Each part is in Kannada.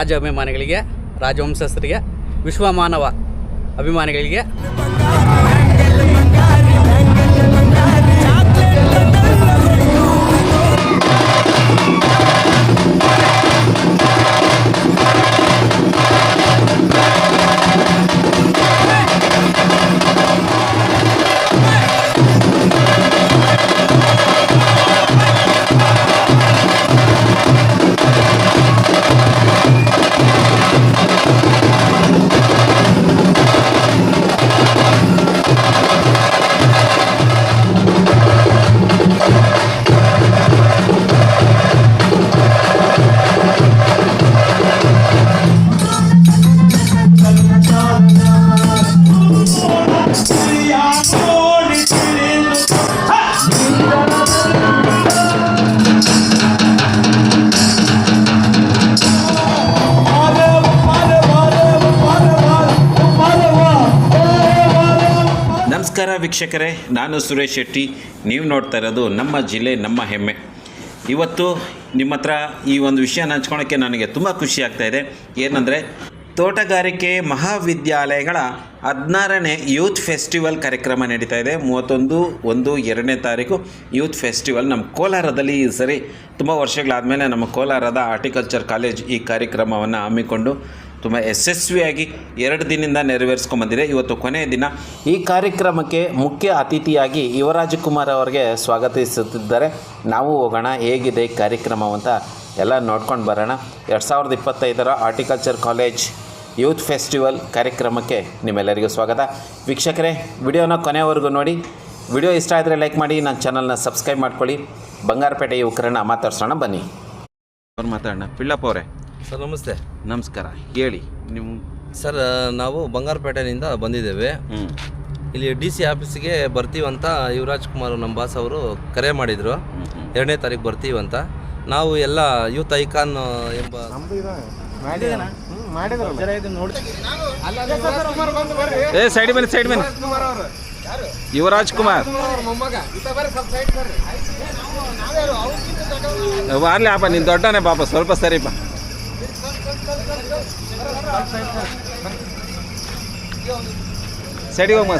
ರಾಜ ಅಭಿಮಾನಿಗಳಿಗೆ, ರಾಜವಂಶಸ್ಥರಿಗೆ, ವಿಶ್ವಮಾನವ ಅಭಿಮಾನಿಗಳಿಗೆ ನಮಸ್ಕಾರ ವೀಕ್ಷಕರೇ, ನಾನು ಸುರೇಶ್ ಶೆಟ್ಟಿ. ನೀವು ನೋಡ್ತಾ ಇರೋದು ನಮ್ಮ ಜಿಲ್ಲೆ ನಮ್ಮ ಹೆಮ್ಮೆ. ಇವತ್ತು ನಿಮ್ಮ ಹತ್ರ ಈ ಒಂದು ವಿಷಯನ ಹಂಚ್ಕೊಳ್ಳೋಕ್ಕೆ ನನಗೆ ತುಂಬ ಖುಷಿ ಆಗ್ತಾಯಿದೆ. ಏನಂದರೆ, ತೋಟಗಾರಿಕೆ ಮಹಾವಿದ್ಯಾಲಯಗಳ 16ನೇ ಯೂತ್ ಫೆಸ್ಟಿವಲ್ ಕಾರ್ಯಕ್ರಮ ನಡೀತಾ ಇದೆ. 31/1/2ನೇ ತಾರೀಕು ಯೂತ್ ಫೆಸ್ಟಿವಲ್ ನಮ್ಮ ಕೋಲಾರದಲ್ಲಿ. ಈ ಸರಿ ತುಂಬ ವರ್ಷಗಳಾದಮೇಲೆ ನಮ್ಮ ಕೋಲಾರದ ಆರ್ಟಿಕಲ್ಚರ್ ಕಾಲೇಜ್ ಈ ಕಾರ್ಯಕ್ರಮವನ್ನು ಹಮ್ಮಿಕೊಂಡು ತುಂಬ ಯಶಸ್ವಿಯಾಗಿ 2 ದಿನದಿಂದ ನೆರವೇರಿಸ್ಕೊಂಬಂದಿದೆ. ಇವತ್ತು ಕೊನೆಯ ದಿನ. ಈ ಕಾರ್ಯಕ್ರಮಕ್ಕೆ ಮುಖ್ಯ ಅತಿಥಿಯಾಗಿ ಯುವರಾಜ್ ಕುಮಾರ್ ಅವರಿಗೆ ಸ್ವಾಗತಿಸುತ್ತಿದ್ದಾರೆ. ನಾವು ಹೋಗೋಣ, ಹೇಗಿದೆ ಕಾರ್ಯಕ್ರಮ ಅಂತ ಎಲ್ಲ ನೋಡ್ಕೊಂಡು ಬರೋಣ. 2025ರ ಆರ್ಟಿಕಲ್ಚರ್ ಕಾಲೇಜ್ ಯೂತ್ ಫೆಸ್ಟಿವಲ್ ಕಾರ್ಯಕ್ರಮಕ್ಕೆ ನಿಮ್ಮೆಲ್ಲರಿಗೂ ಸ್ವಾಗತ. ವೀಕ್ಷಕರೇ, ವಿಡಿಯೋನ ಕೊನೆಯವರೆಗೂ ನೋಡಿ. ವಿಡಿಯೋ ಇಷ್ಟ ಆದರೆ ಲೈಕ್ ಮಾಡಿ, ನನ್ನ ಚಾನಲ್ನ ಸಬ್ಸ್ಕ್ರೈಬ್ ಮಾಡ್ಕೊಳ್ಳಿ. ಬಂಗಾರಪೇಟೆ ಯುವಕರನ್ನ ಮಾತಾಡ್ಸೋಣ ಬನ್ನಿ. ಅವ್ರು ಮಾತಾಡೋಣ. ಪಿಳ್ಳಪ್ಪ ಅವರೇ ಸರ್ ನಮಸ್ತೆ. ನಮಸ್ಕಾರ. ಹೇಳಿ ನೀವು. ಸರ್, ನಾವು ಬಂಗಾರಪೇಟೆಯಿಂದ ಬಂದಿದ್ದೇವೆ. ಇಲ್ಲಿ DC ಆಫೀಸಿಗೆ ಬರ್ತೀವಂತ ಯುವರಾಜ್ ಕುಮಾರ್ ನಮ್ಮ ಬಾಸ್ ಅವರು ಕರೆ ಮಾಡಿದರು. 2ನೇ ತಾರೀಕು ಬರ್ತೀವಂತ. ನಾವು ಎಲ್ಲ ಯೂತ್ ಐಕಾನ್ ಎಂಬ ಸೈಡ್ ಬನ್ನಿ ಯುವರಾಜ್ ಕುಮಾರ್ ವಾರ್ಲಿ ಅಪ್ಪ, ನೀನು ದೊಡ್ಡನೇ ಪಾಪ, ಸ್ವಲ್ಪ ಸರಿಪ್ಪ. ಸೈಡಿಗೆ ಹೋಗ್ಮ.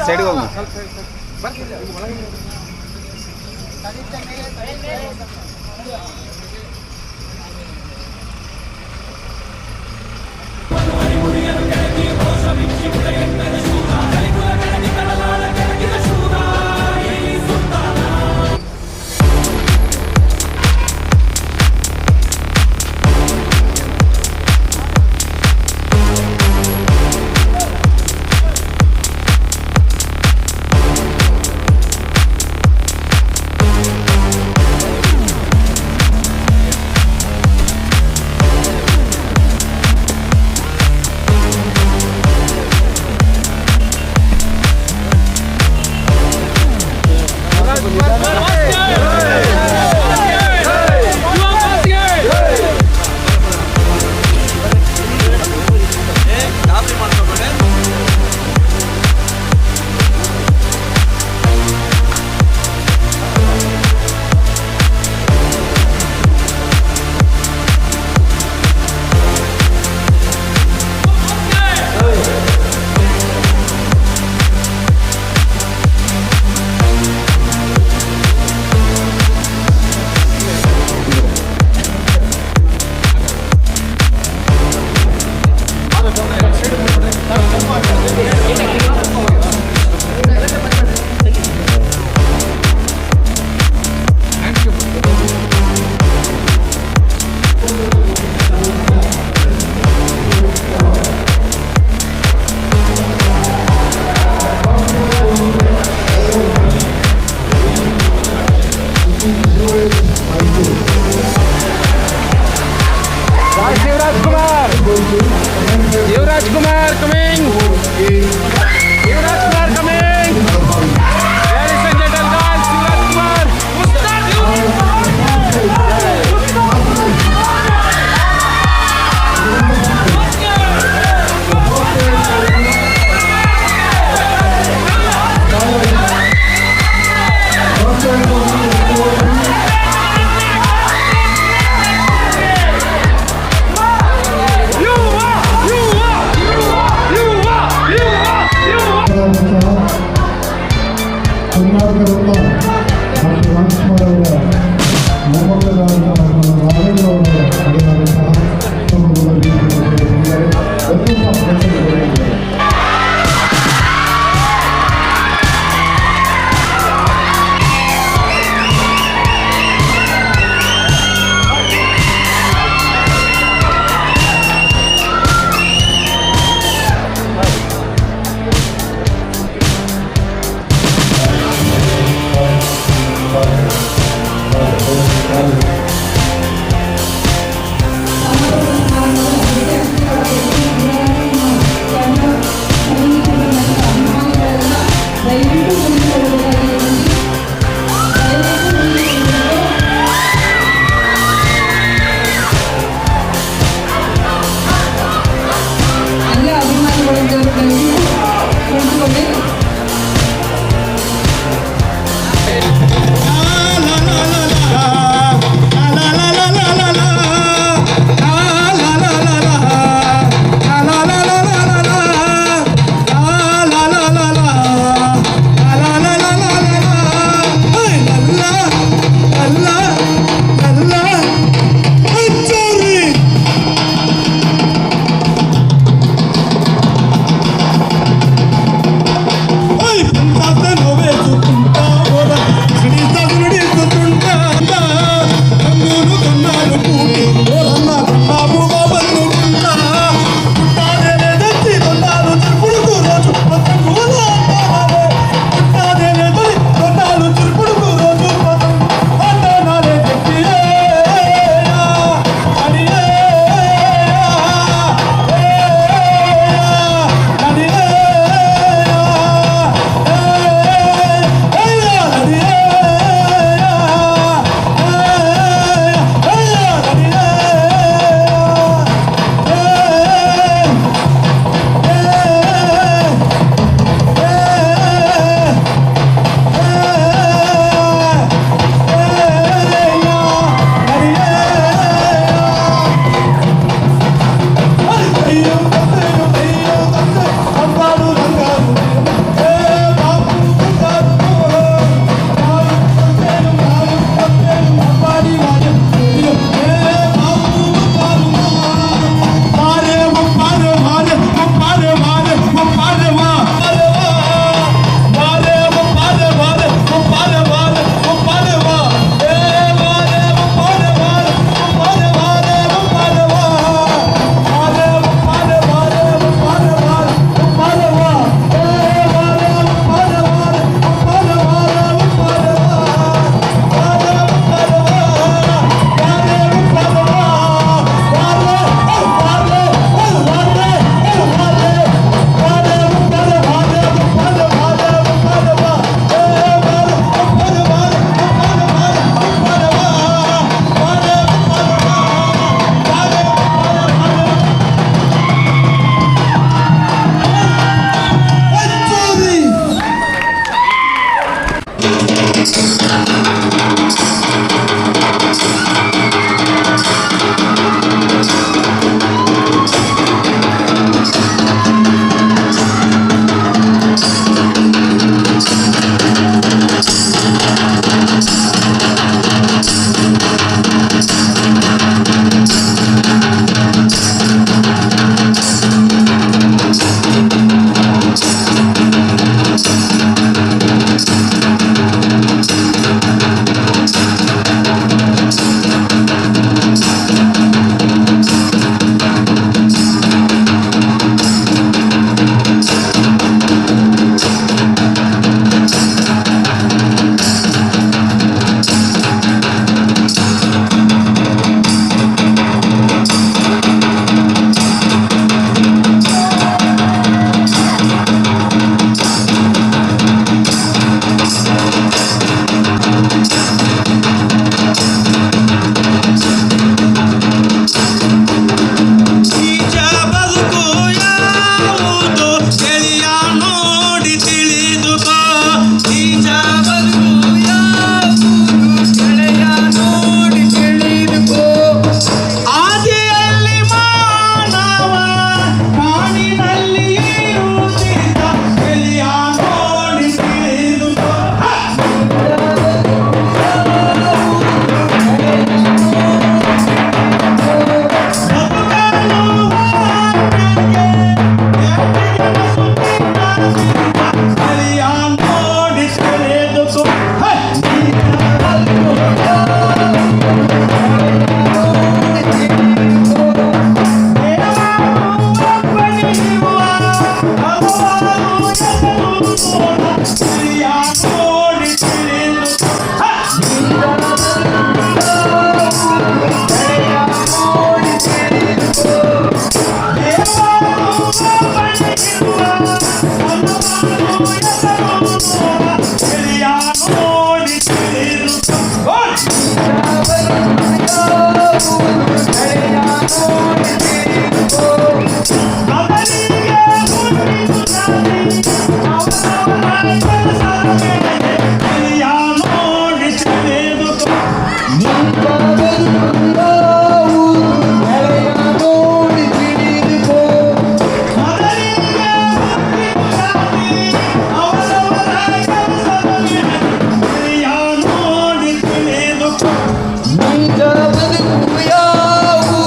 ನಿಜ ಬದುಕು ಯಾವುದು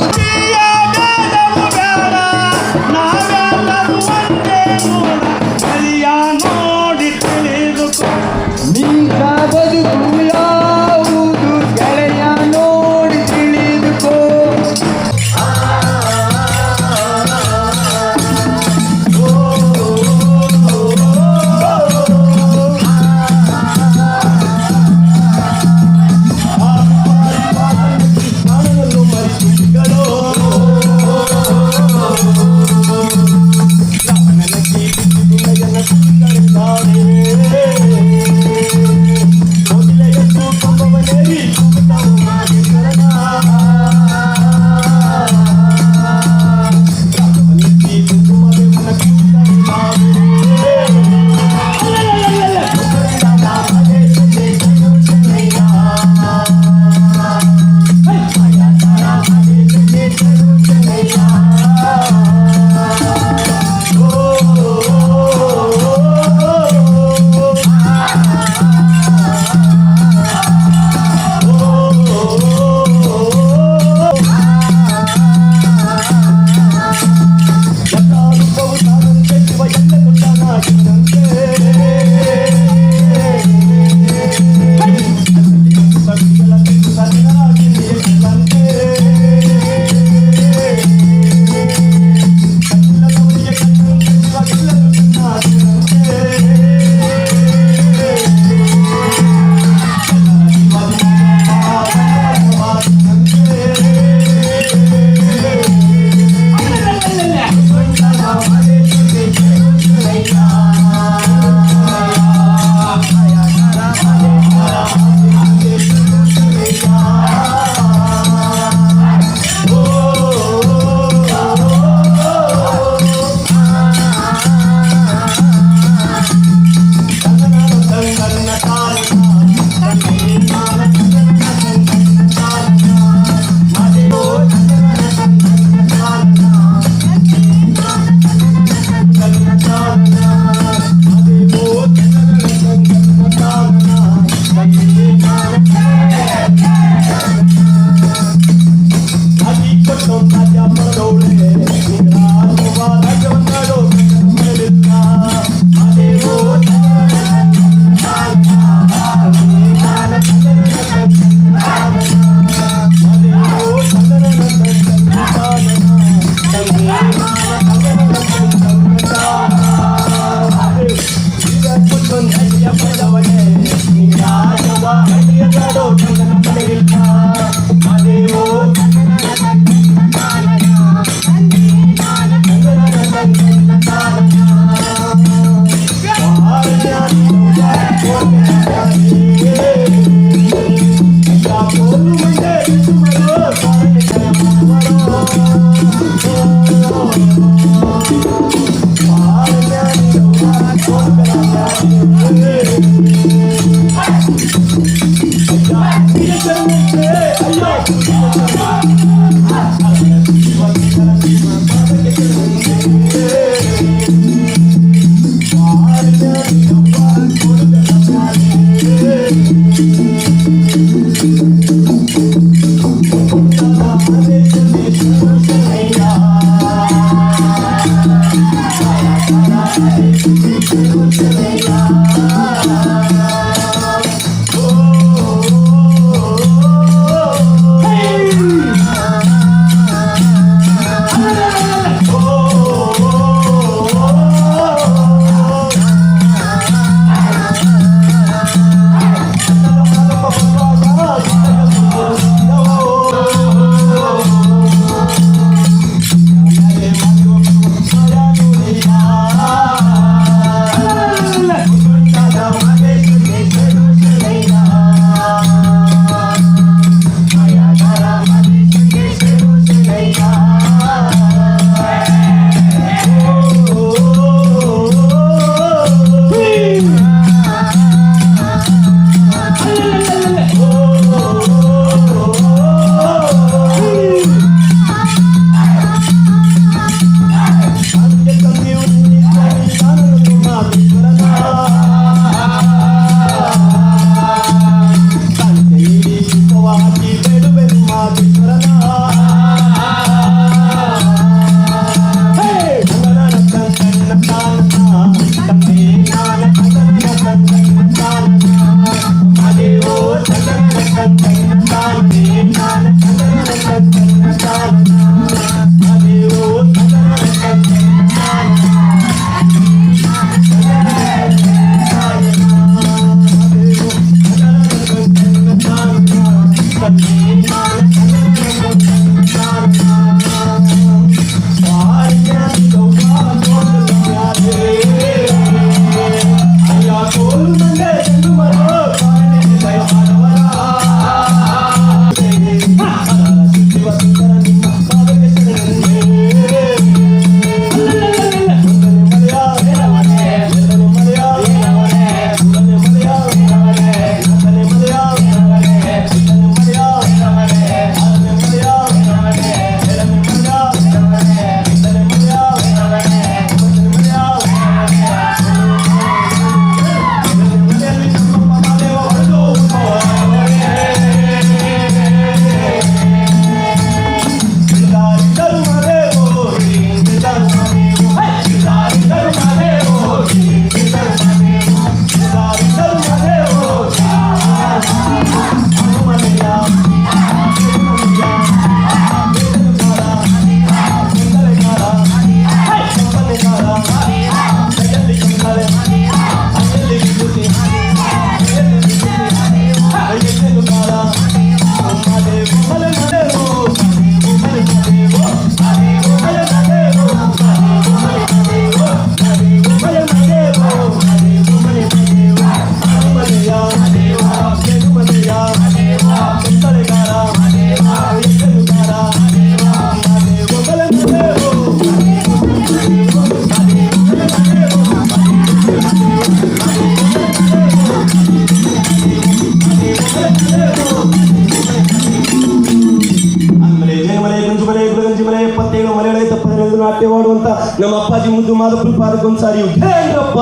ನಾಟ್ಯವಾಡುವಂತ ನಮ್ಮ ಅಪ್ಪಾಜಿ ಮುದ್ದು ಮಾದಪ್ಪನ ಪಾದಕ್ಕೊಂದ್ಸಾರಿ ಹೇಳಪ್ಪ.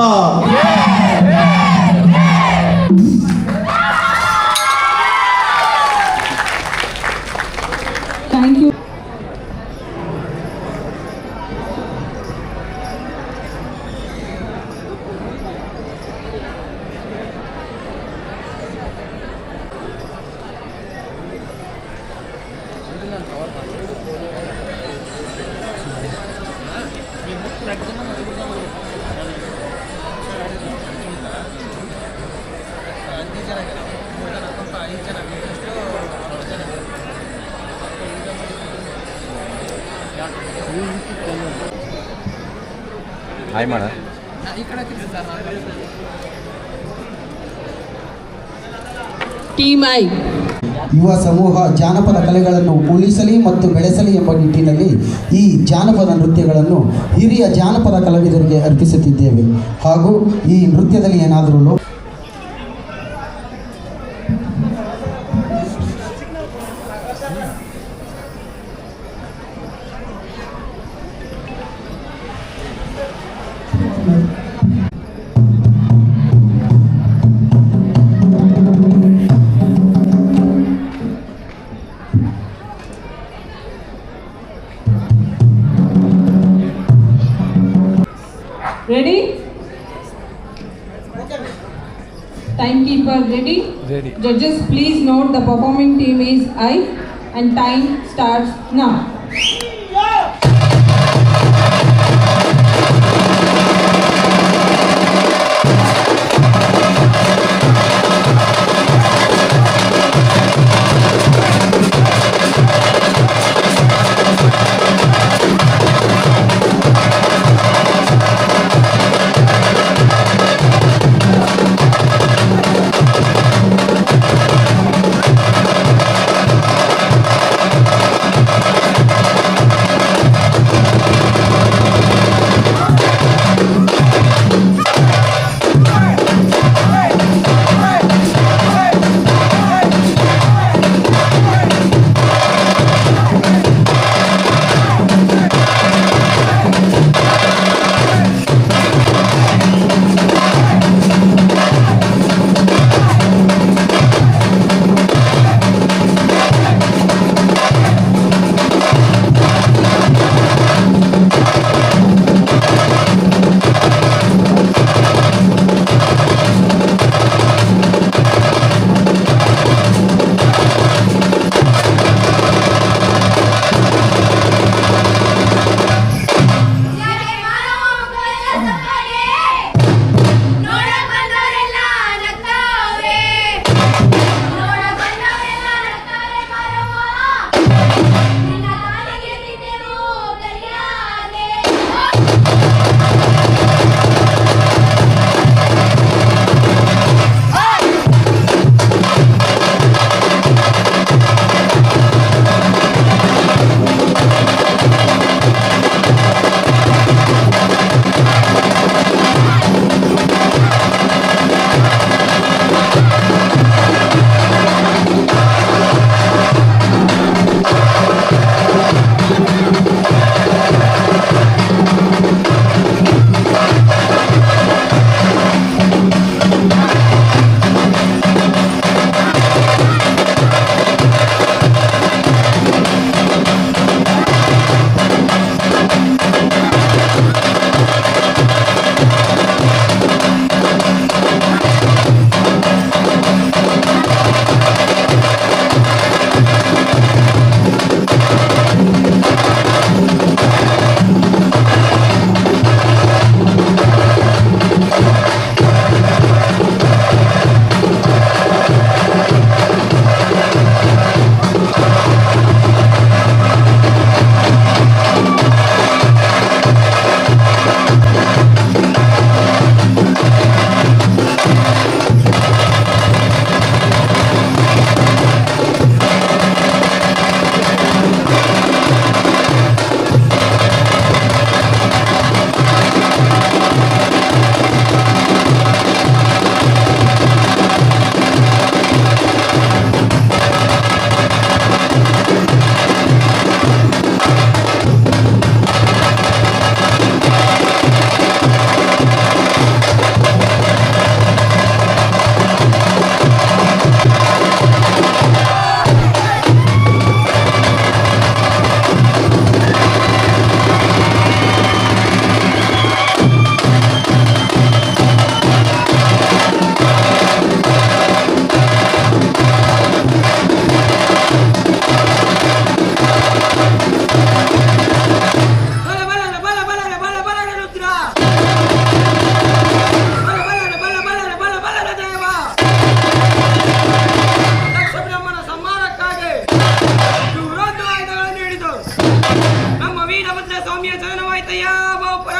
Thank you. ಹಾಯ್ ಮಾಡ. ಟೀಮ್ ಐ ಯುವ ಸಮೂಹ ಜಾನಪದ ಕಲೆಗಳನ್ನು ಉಳಿಸಲಿ ಮತ್ತು ಬೆಳೆಸಲಿ ಎಂಬ ನಿಟ್ಟಿನಲ್ಲಿ ಈ ಜಾನಪದ ನೃತ್ಯಗಳನ್ನು ಹಿರಿಯ ಜಾನಪದ ಕಲಾವಿದರಿಗೆ ಅರ್ಪಿಸುತ್ತಿದ್ದೇವೆ. ಹಾಗೂ ಈ ನೃತ್ಯದಲ್ಲಿ ಏನಾದರೂ ready? Timekeeper ready? Ready. Judges, please note the performing team is I and time starts now. ಸ್ವಾಮಿಯ ಜನನವಾಯ್ತಯ್ಯ ಬಹುಪುರ.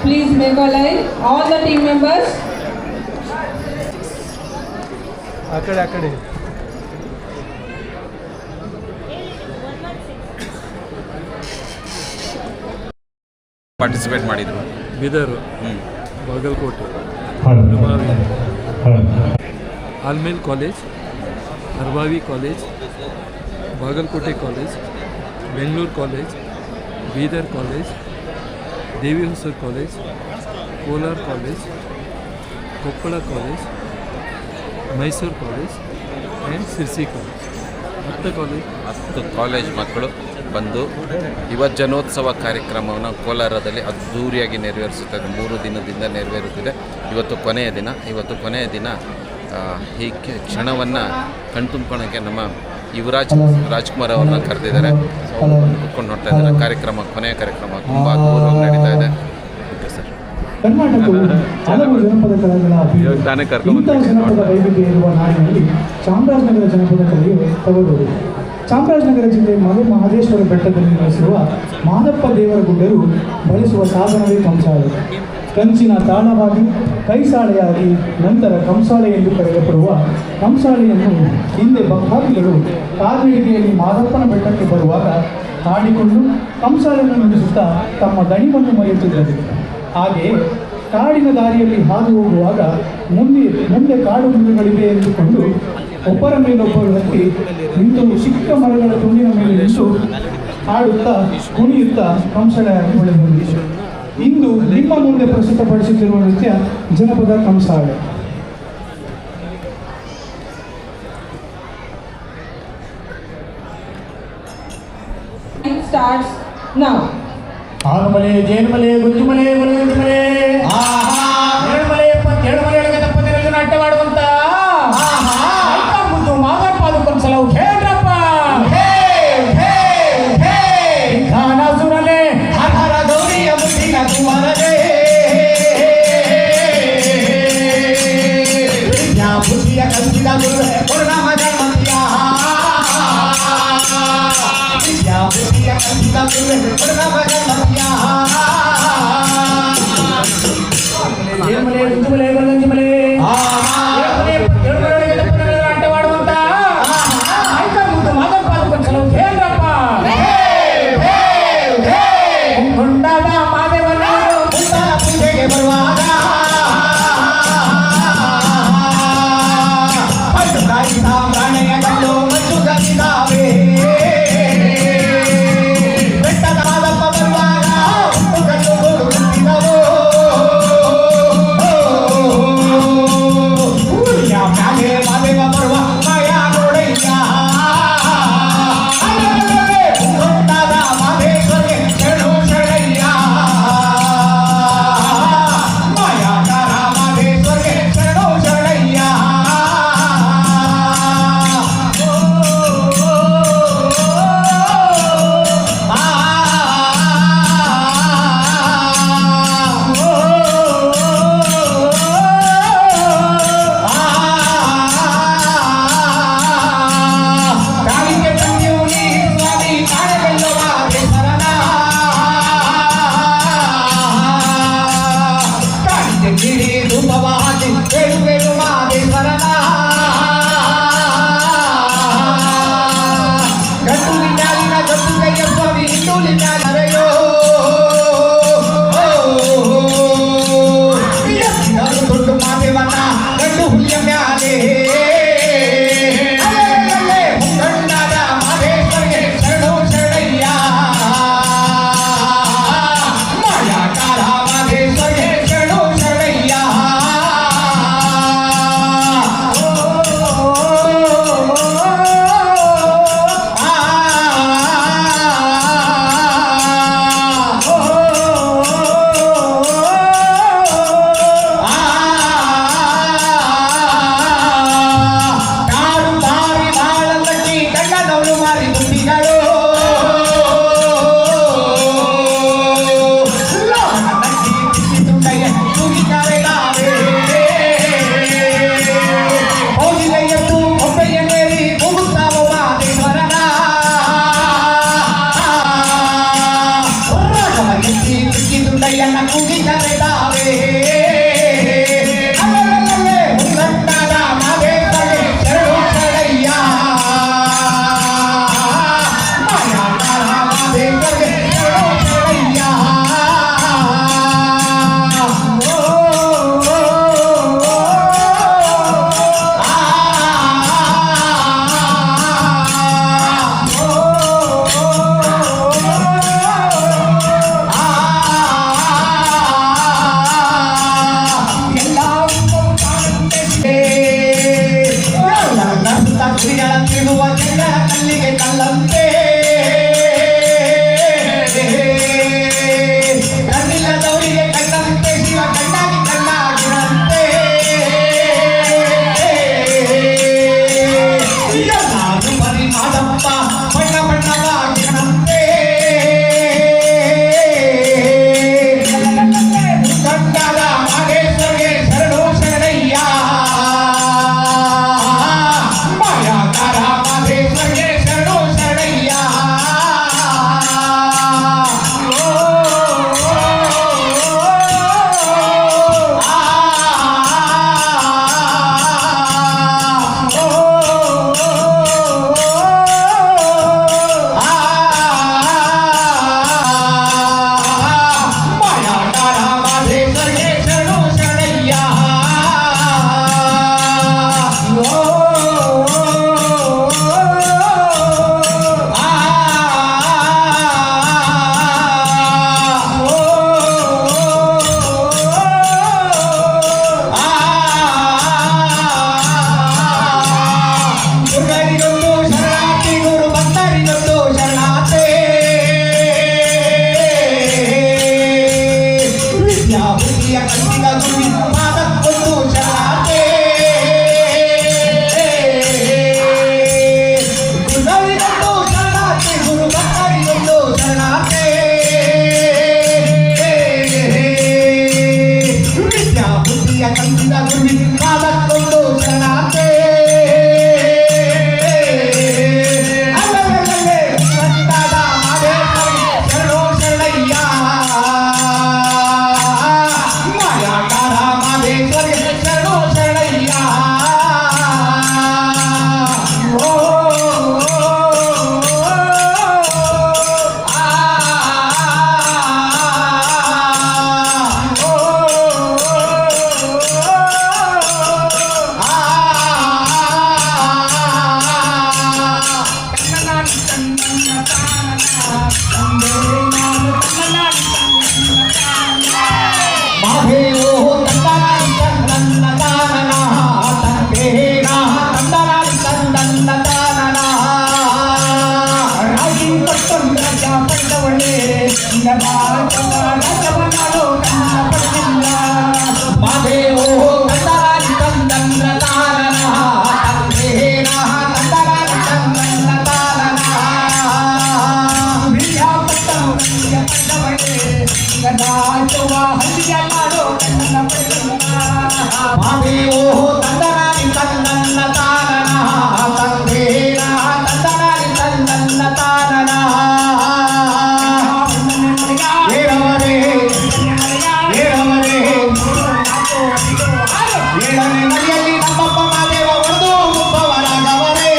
Please make a line. All the team members. akade participate ಮಾಡಿದ್ರು. Bidar, Bagalkote, Almel college, Arbhavi college, Bagalkote college, Bengaluru college, Bidar college, Devi Hosur college, Kolar college, Koppal college, Mysuru college and Sirsi college. 10 college ಮಕ್ಕಳು ಬಂದು ಯುವಜನೋತ್ಸವ ಕಾರ್ಯಕ್ರಮವನ್ನು ಕೋಲಾರದಲ್ಲಿ ಅದ್ಧೂರಿಯಾಗಿ ನೆರವೇರಿಸುತ್ತದೆ. 3 ದಿನದಿಂದ ನೆರವೇರುತ್ತಿದೆ. ಇವತ್ತು ಕೊನೆಯ ದಿನ ಈ ಕ್ಷಣವನ್ನು ಕಣ್ತುಂಬ್ಕೊಳ್ಳೋಕ್ಕೆ ನಮ್ಮ ರಾಜ್ಕುಮಾರ್ ಅವ್ರನ್ನ ಕರೆದಿದ್ದಾರೆ. ಕುತ್ಕೊಂಡು ನೋಡ್ತಾ ಇದ್ದಾರೆ. ಕೊನೆಯ ಕಾರ್ಯಕ್ರಮ ತುಂಬ ಅದ್ಭುತವಾಗಿ ನಡೀತಾ ಇದೆ. Okay sir. ಕರ್ನಾಟಕವು ಹಲವು ಜನಪದ ಕಲೆಗಳ ಇಂಥ ಜನಪದ ವೈವಿಧ್ಯ ಇರುವ ನಾಡಿನಲ್ಲಿ ಚಾಮರಾಜನಗರ ಜನಪದ ಕಲೆಯು ತವರೂರು. ಚಾಮರಾಜನಗರ ಜಿಲ್ಲೆ ಮಹದೇಶ್ವರ ಬೆಟ್ಟದಲ್ಲಿ ನೆಲೆಸಿರುವ ಮಾದಪ್ಪ ದೇವರಗುಡ್ಡರು ಬಳಸುವ ಸಾಧನವೇ ಕಂಸಾಳೆ. ಕಂಚಿನ ತಾಳವಾಗಿ ಕೈಸಾಳೆಯಾಗಿ ನಂತರ ಕಂಸಾಳೆ ಎಂದು ಕರೆಯಲ್ಪಡುವ ಕಂಸಾಳೆಯನ್ನು ಹಿಂದೆ ಭಕ್ತಾದಿಗಳು ಕಾಲ್ನಡಿಗೆಯಲ್ಲಿ ಮಾದಪ್ಪನ ಬೆಟ್ಟಕ್ಕೆ ಬರುವಾಗ ಹಾಡಿಕೊಂಡು ಕಂಸಾಳೆಯನ್ನು ನುಡಿಸುತ್ತಾ ತಮ್ಮ ದಣಿವನ್ನು ಮರೆಯುತ್ತಿದ್ದರು. ಹಾಗೆಯೇ ಕಾಡಿನ ದಾರಿಯಲ್ಲಿ ಹಾದು ಹೋಗುವಾಗ ಮುಂದೆ ಕಾಡು ಮೃಗಗಳಿವೆ ಎಂದುಕೊಂಡು ಒಬ್ಬರ ಮೇಲೊಬ್ಬರು ಹತ್ತಿ ನಿಂತು ಚಿಕ್ಕ ಮರಗಳ ತುಂಡಿನ ಮೇಲೆ ನಿಂತು ಹಾಡುತ್ತಾ ಕುಣಿಯುತ್ತಾ ಕಂಸಾಳೆಯಾಗಿ ಉಳಿದು ಇಂದು ನಿಮ್ಮ ಮುಂದೆ ಪ್ರಸ್ತುತಪಡಿಸುತ್ತಿರುವ ನೃತ್ಯ ಜನಪದ ಕಂಸಾಳೆ. Starts now. ಆರುಮಲೆ ಜೇನುಮಲೆ ಗುಂಜುಮಲೆ ಗುಂಜುಮಲೆ ಏಳುಮಲೆ 27 ಮಲೆಗಳಿಗೆ ತಪ್ಪದಿರಲು ನಾಟ್ಯ ಮಾಡುವಂತ ಮುದ್ದು ಮಾದಪ್ಪ ಅದು ಕಂಸಲವು ಕೇಳ್ರಪ್ಪ. ಸುರಲೆ ಹರ ಗೌರಿಯ ಬುದ್ಧಿನ ಕುಮಾರನೇ ಬುದ್ಧಿಯ ಕಲಿಸಿದ ಗುರುವೆ ಕೊಡನಾಮ ಜನ್ಮತಿಯ ಬುದ್ಧಿಯ ಕಲಿಸಿದ ಗುರುವೆ ಕೊಡನಾಮ ಜನ್ಮತಿಯ ಏಳುಮಲೆ ಗುಂಜುಮಲೆ ಗುಂಜುಮಲೆ ಆಟವಾಡುವಂತ ಮುದ್ದು ಮಾದಪ್ಪ ಅದು ಕಂಸಲವು ಕೇಳ್ರಪ್ಪ. ಕೊಂಡಾದ ಮಾದೇವನ ಪೂಜೆಗೆ ಬರುವಾಗ ಪ್ರಾಣೆಯ ಕಲ್ಲು ಮಂಜು ಕಲಿದಾವೆ. ಬೆಟ್ಟದ ಮಾದಪ್ಪ ಬರುವಾಗ ಕಲ್ಲು ನಿಂತಿದವು. ಊರಿನ ಮ್ಯಾಲೆ ಮಾದೇವ ಬರುವ ಮಾಯ ನೋಡಯ್ಯ. ಕೊಂಡಾದ ಮಾದೇಶ್ವರಿಗೆ ಶರಣು ಶರಣಯ್ಯ. ಮಾಯಾಕಾರ ಮಾದೇಶ್ವರಿಗೆ ಶರಣು ಶರಣಯ್ಯ. ಕಾಳಿಗೆ ಬಂದಿವು ನೀ ಸ್ವಾಮಿ ಕಾಣಬೆಲ್ಲವ ದೇವರನ. ಕಾಳಿಗೆ ಗಿರಿ ರೂಪವ ಹಾಕಿ ಹೇಳುವೆನು ಮಾದೇಶ್ವರನ. ಗಂಟುಲಿ ಮ್ಯಾಲಿನ ಗಂಟುಗೆಯ ಸ್ವಾಮಿ ಹಿಂದೂಲಿ ಮ್ಯಾಲರೆಯೋ. ಎತ್ತಿದರು ದೊಡ್ಡ ಮಾದೇವನ ಗಂಡು ಹುಲಿಯ ಮ್ಯಾಲೆ. ಗಂಡಾದ ಮಾದೇಶ್ವರಿಗೆ ಶರಣು ಶರಣಯ್ಯ. ಮಾಯಾಕಾರ ಮಾದೇಶ್ವರಿಗೆ ಶರಣು ಶರಣಯ್ಯ. ಕಾಡು ಮಾರಿ ಬಾಳಂದಟ್ಟಿ ಗಂಡನವರು ಮಾರಿ ದುಡ್ಡಿಗಳು. ಲೋಕನಟ್ಟಿ ಬಿಸಿ ತುಂಡಗೆ ತೂಗಿಕಾರೆಗಾವೆ. ಹೋಗಿಲೆ ಎತ್ತು ಒಬ್ಬೆಯ ನೇರಿ ಹೋಗುತ್ತಾವ ಮಾದೇಶ್ವರನ. ರಾಗವ ಎತ್ತಿ ಬಿಸಿ ತುಂಡಯ್ಯನ ಕೂಗಿಕಾರೆಗಾವೆ. ಗಂಡನ ಮಾದೇಶ್ವರಿಗೆ ಶರಣು ಶರಣಯ್ಯ. ಕಲ್ಲಂತೆ ಕಣ್ಣಿಲ್ಲದವರಿಗೆ ಕಣ್ಣಂತೆ ಶಿವ ಕಣ್ಣಾಗಿ ಕಣ್ಣಾಗಿರಂತೆ ಎಲ್ಲಾರು ಬರಿ ಮಾಡಪ್ಪ ಬಣ್ಣ ಬಣ್ಣವಾಗಿರಂತೆ ಕಂಡಾದ ಮಾದೇಶ್ವರಿಗೆ ಶರಣು ಶರಣಯ್ಯ ಮಾಯಾಕಾರ ಮಾದೇಶ್ವರಿಗೆ ಶರಣು ಶರಣಯ್ಯ ಮಾಯಾಕಾರ ಮಾದೇಶ್ವರಿಗೆ ಶರಣು ಶರಣಯ್ಯ ಗುರುಗಳಿಗೊಂದು ಶರಣಾರ್ಥಿ ಗುರು ಭಕ್ತರಿಗೊಂದು ಶರಣಾರ್ಥಿ ವಿದ್ಯಾ ಬುದ್ಧಿಯ ಕಣ್ಣಿನ ಗುರುವಿನ ಪಾದಕ್ಕೊಂದು ಶರಣಾರ್ಥಿ ಗುರುಗಳಿಗೊಂದು ಶರಣಾರ್ಥಿ ಗುರು ಭಕ್ತರಿಗೊಂದು ಶರಣಾರ್ಥಿ ವಿದ್ಯಾ ಬುದ್ಧಿಯ ಕಣ್ಣಿನ ಗುರುವಿನ ಪಾದಕ್ಕೊಂದು ಶರಣಾರ್ಥಿ ಅಲ್ಲಲ್ಲೇ ಕಂಡಾದ ಮಾದೇಶ್ವರಿಗೆ ಶರಣು ಶರಣಯ್ಯ ಮಾಯಾಕಾರ ಮಾದೇಶ್ವರಿಗೆ ಶರಣು ಶರಣಯ್ಯ ಮಾಧೇವೋ ತಂದನಾಡಿ ತಂದನ್ನ ತಾನನ ತಂದೇನ ತಂದನಾಡಿ ತಂದನ್ನ ತಾನನ ರಾಗಿ ಕೊಟ್ಟೊಂದು ರಾಜ ಪಡೆದವಳೆ ರಾಜವನಾಡೋ ಕನ್ನ ಪಡೆದಿಲ್ಲ ಮಾಧೇವೋ ತಂದನಾಡಿ ತಂದನ್ನ ತಾನನ ತಂದೇನ ತಂದನಾಡಿ ತಂದನ್ನ ತಾನನ ಪ್ರಿಯ ಪಟ್ಟವಳಿಯ ಪಡೆದವಳೆ ರಾಜವ ಹಳ್ಳಿಯ ಮಾಡೋ ಕನ್ನ ಪಡೆದಿಲ್ಲ ಮಾದೇವೋ ತಂದನಾಡಿ ತಂದನ್ನ ತಾನನ ತಂದೇನ ತಂದನಾಡಿ ತಂದನ್ನ ತಾನನ ಏರವರೇ ಏರವರೇ ಏಳನೇ ಮನೆಯಲ್ಲಿ ನಮ್ಮಪ್ಪ ಮಾದೇವ ಒಂದು ಮುಬ್ಬವರಾಗವರೇ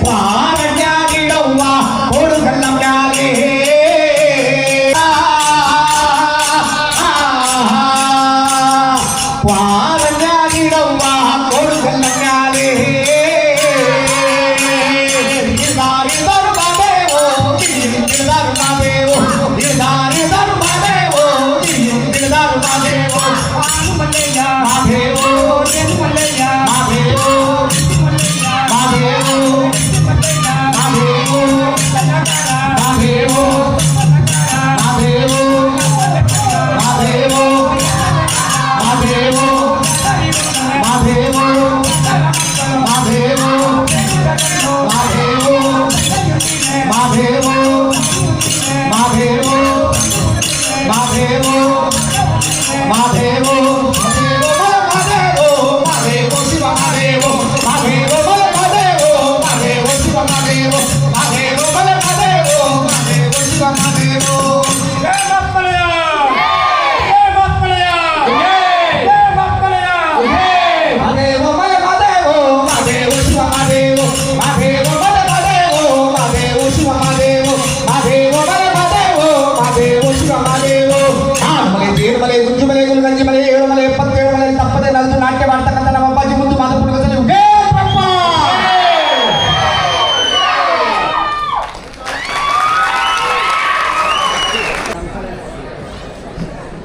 ಪಾರಣ್ಯಾಗಿಡವ್ವ ಕೋಡುಗಲ್ಲ ಮ್ಯಾಲೆ ಪಾರಣ್ಯಾಗಿಡವ್ವ ಕೋಡುಗಲ್ಲ ಮ್ಯಾಲೆ ಇದಾರಿದರು ಮಾದೇವೋ ಇದಾರು ಮಾದೇವೋ ಇದಾರಿದರು ಮಾದೇವೋ ಇದಾರು ಮಾದೇವೋ ಮಲ್ಲಯ್ಯ ಮಾದೇವೋ ಮಲ್ಲಯ್ಯ ಮಾದೇವೋ ಮಾದೇವೋ ಮಾದೇವೋ ಮಾದೇವೋ ಮಾದೇವೋ ಮಾದೇವೋ ಮಾದೇವೋ ಮಾದೇವೋ ಮಾದೇವೋ ಮಾದೇವೋ ಮಾದೇವೋ ಮಾದೇವೋ ಮಾದೇವೋ ಮಾದೇವೋ ಮಾದೇವೋ ಶಿವ ಮಾದೇವೋ ಮಾದೇವೋ ಮಾದೇವೋ ಮಾದೇವೋ ಶಿವ ಮಾದೇವೋ ಮಾದೇವೋ ಮಾದೇವೋ ಮಾದೇವೋ ಶಿವ ಮಾದೇವೋ ಮಾದೇವೋ ಮಾದೇವೋ ಮಾದೇವೋ ಶಿವ ಮಾದೇವೋ ಮಾದೇವೋ ಮಾದೇವೋ ಮಾದೇವೋ ಶಿವ ಮಾದೇವೋ ಮಾದೇವೋ ಮಾದೇವೋ ಮಾದೇವೋ ಶಿವ ಮಾದೇವೋ ಮಲೆ ದೇವಮಲೆ ಗುಂಜುಮಲೆ ಗುಲ್ಗಂಜಿಮಲೆ ಏಳುಮಲೆ 77 ಮಲೆ ತಪ್ಪದೆ ನಲ್ದು ನಾಟ್ಯ ಮಾಡ್ತಕ್ಕಂಥ ನಮ್ಮ ಅಪ್ಪಾಜಿ ಮುಂದೆ ಮಾತುಕತೆ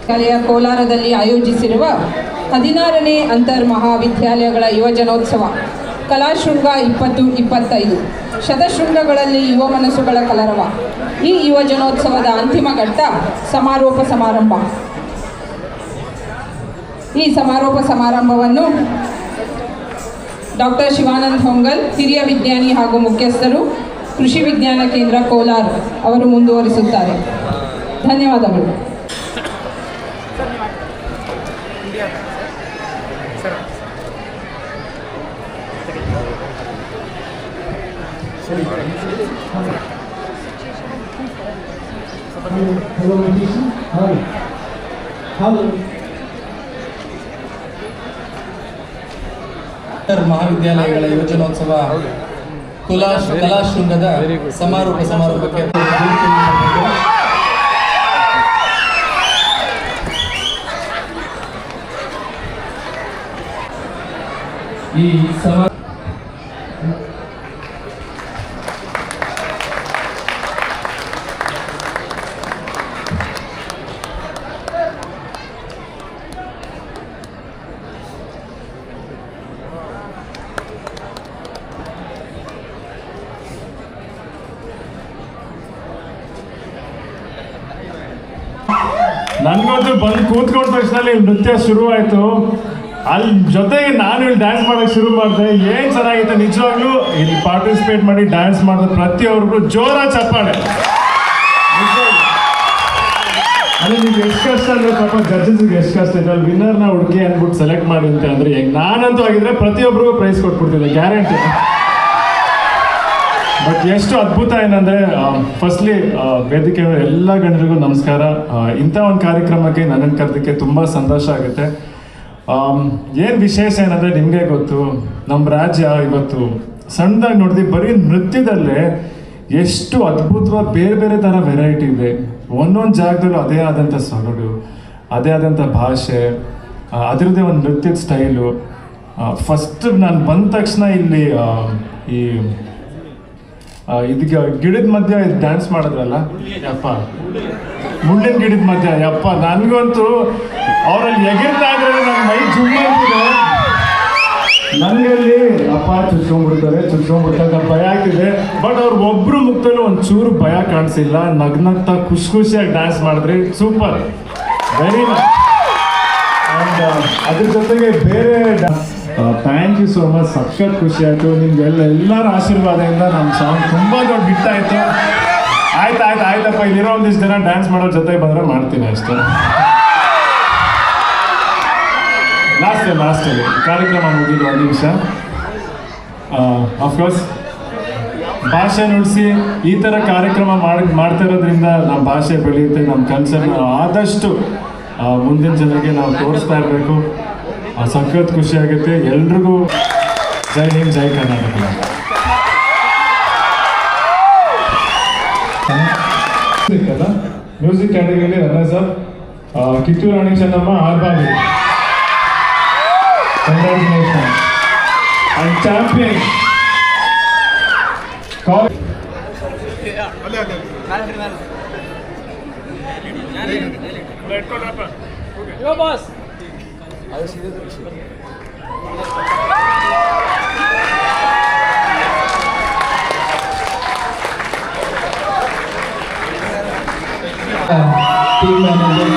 ಕಲೆಯ ಕೋಲಾರದಲ್ಲಿ ಆಯೋಜಿಸಿರುವ 16ನೇ ಅಂತರ್ ಮಹಾವಿದ್ಯಾಲಯಗಳ ಯುವಜನೋತ್ಸವ ಕಲಾಶೃಂಗ 2025 ಶತಶೃಂಗಗಳಲ್ಲಿ ಯುವ ಮನಸ್ಸುಗಳ ಕಲರವ. ಈ ಯುವಜನೋತ್ಸವದ ಅಂತಿಮ ಘಟ್ಟ ಸಮಾರೋಪ ಸಮಾರಂಭ. ಈ ಸಮಾರೋಪ ಸಮಾರಂಭವನ್ನು ಡಾಕ್ಟರ್ ಶಿವಾನಂದ್ ಹೊಂಗಲ್, ಹಿರಿಯ ವಿಜ್ಞಾನಿ ಹಾಗೂ ಮುಖ್ಯಸ್ಥರು, ಕೃಷಿ ವಿಜ್ಞಾನ ಕೇಂದ್ರ ಕೋಲಾರ ಅವರು ಮುಂದುವರಿಸುತ್ತಾರೆ. ಧನ್ಯವಾದಗಳು. ಮಹಾವಿದ್ಯಾಲಯಗಳ ಯೋಜನೋತ್ಸವ ಕಲಾಶೃಂಗದ ಸಮಾರೋಪಕ್ಕೆ ಈ ನನಗಂತೂ ಬಂದು ಕೂತ್ಕೊಂಡ ತಕ್ಷಣ ನೃತ್ಯ ಶುರುವಾಯಿತು. ಅಲ್ಲಿ ಜೊತೆಗೆ ನಾನು ಇಲ್ಲಿ ಡ್ಯಾನ್ಸ್ ಮಾಡೋಕ್ಕೆ ಶುರು ಮಾಡಿದೆ. ಏನು ಚೆನ್ನಾಗಿತ್ತು ನಿಜವಾಗ್ಲೂ. ಇಲ್ಲಿ ಪಾರ್ಟಿಸಿಪೇಟ್ ಮಾಡಿ ಡ್ಯಾನ್ಸ್ ಮಾಡಿದ ಪ್ರತಿಯೊಬ್ಬರಿಗೂ ಜೋರ ಚಪ್ಪಾಳೆ. ಅಲ್ಲಿ ನಿಮ್ಗೆ ಎಷ್ಟು ಕಷ್ಟ ಅಂದರೆ ಪಾಪ ಜಡ್ಜಸ್ಗೆ ಎಷ್ಟು ಕಷ್ಟ ಇದೆ. ಅಲ್ಲಿ ವಿನ್ನರ್ನ ಹುಡುಗಿ ಅಂದ್ಬಿಟ್ಟು ಸೆಲೆಕ್ಟ್ ಮಾಡಿ ಅಂತ ಅಂದರೆ ಈಗ ನಾನಂತೂ ಆಗಿದ್ರೆ ಪ್ರತಿಯೊಬ್ಬರಿಗೂ ಪ್ರೈಸ್ ಕೊಟ್ಬಿಡ್ತಿದ್ದೆ, ಗ್ಯಾರಂಟಿ. ಬಟ್ ಎಷ್ಟು ಅದ್ಭುತ ಏನಂದರೆ, ಫಸ್ಟ್ಲಿ ವೇದಿಕೆ ಎಲ್ಲ ಗಣ್ಯರಿಗೂ ನಮಸ್ಕಾರ. ಇಂಥ ಒಂದು ಕಾರ್ಯಕ್ರಮಕ್ಕೆ ನನ್ನನ್ನು ಕರೆದಕ್ಕೆ ತುಂಬ ಸಂತೋಷ ಆಗುತ್ತೆ. ಏನು ವಿಶೇಷ ಏನಂದರೆ ನಿಮಗೆ ಗೊತ್ತು, ನಮ್ಮ ರಾಜ್ಯ ಇವತ್ತು ಸಣ್ಣದಾಗಿ ನೋಡಿದ್ವಿ, ಬರೀ ನೃತ್ಯದಲ್ಲೇ ಎಷ್ಟು ಅದ್ಭುತವಾದ ಬೇರೆ ಬೇರೆ ಥರ ವೆರೈಟಿ ಇದೆ. ಒಂದೊಂದು ಜಾಗದಲ್ಲೂ ಅದೇ ಆದಂಥ ಸೊಗಡು, ಅದೇ ಆದಂಥ ಭಾಷೆ, ಅದರದ್ದೇ ಒಂದು ನೃತ್ಯದ ಸ್ಟೈಲು. ಫಸ್ಟ್ ನಾನು ಬಂದ ತಕ್ಷಣ ಇಲ್ಲಿ ಈ ಇದಕ್ಕೆ ಗಿಡದ ಮಧ್ಯೆ ಡ್ಯಾನ್ಸ್ ಮಾಡಿದ್ರಲ್ಲ ಯಪ್ಪ, ಮುಳ್ಳಿನ ಗಿಡದ ಮಧ್ಯೆ ಯಪ್ಪ, ನನಗಂತೂ ಅವರಲ್ಲಿ ಎಗಿರ್ತಾ ಇದ್ರೆ ನನ್ನ ಮೈ ಜುಮ್ಮ ಆಗ್ತಿದೆ. ನನಗಲ್ಲಿ ಅಪ್ಪ ಚುಚ್ಕೊಂಡ್ಬಿಡ್ತಾರೆ ಭಯ ಆಗ್ತಿದೆ. ಬಟ್ ಅವ್ರ ಒಬ್ರು ಮುಖದಲ್ಲೂ ಒಂದು ಚೂರು ಭಯ ಕಾಣಿಸಿಲ್ಲ. ನಗ್ನಗ್ತಾ ಖುಷಿಯಾಗಿ ಡ್ಯಾನ್ಸ್ ಮಾಡಿದ್ರಿ, ಸೂಪರ್, ವೆರಿ ನೈಸ್. ಆ್ಯಂಡ್ ಅದ್ರ ಜೊತೆಗೆ ಬೇರೆ ಥ್ಯಾಂಕ್ ಯು ಸೋ ಮಚ್, ಸಖತ್ ಖುಷಿ ಆಯಿತು. ಎಲ್ಲರ ಆಶೀರ್ವಾದದಿಂದ ನಮ್ಮ ಸಾಂಗ್ ತುಂಬ ದೊಡ್ಡ ಹಿಟ್ ಆಯಿತು. ಆಯ್ತಪ್ಪ, ಇಲ್ಲಿರೋ ಒಂದಿಷ್ಟು ಜನ ಡ್ಯಾನ್ಸ್ ಮಾಡೋ ಜೊತೆ ಬಂದರೆ ಮಾಡ್ತೀನಿ ಅಷ್ಟೇ. ಲಾಸ್ಟಲ್ಲಿ ಕಾರ್ಯಕ್ರಮ ಮುಗಿದು 1 ನಿಮಿಷ. ಅಫ್ಕೋರ್ಸ್ ಭಾಷೆ ನುಡಿಸಿ ಈ ಥರ ಕಾರ್ಯಕ್ರಮ ಮಾಡ್ತಾ ಇರೋದ್ರಿಂದ ನಮ್ಮ ಭಾಷೆ ಬೆಳೆಯುತ್ತೆ, ನಮ್ಮ ಕಲ್ಚರ್ನ ಆದಷ್ಟು ಮುಂದಿನ ಜನಕ್ಕೆ ನಾವು ತೋರಿಸ್ತಾ ಇರಬೇಕು. ಸಖತ್ ಖುಷಿ ಆಗುತ್ತೆ. ಎಲ್ರಿಗೂ ಜೈ ಹಿಂದ್, ಜೈ ಕರ್ನಾಟಕ. ಮ್ಯೂಸಿಕ್ ಕ್ಯಾಟಗರಿಯಲ್ಲಿ runners up Kittur Rani Chennamma, Arbhavi. Congratulations. And champion. Yo boss. team manager.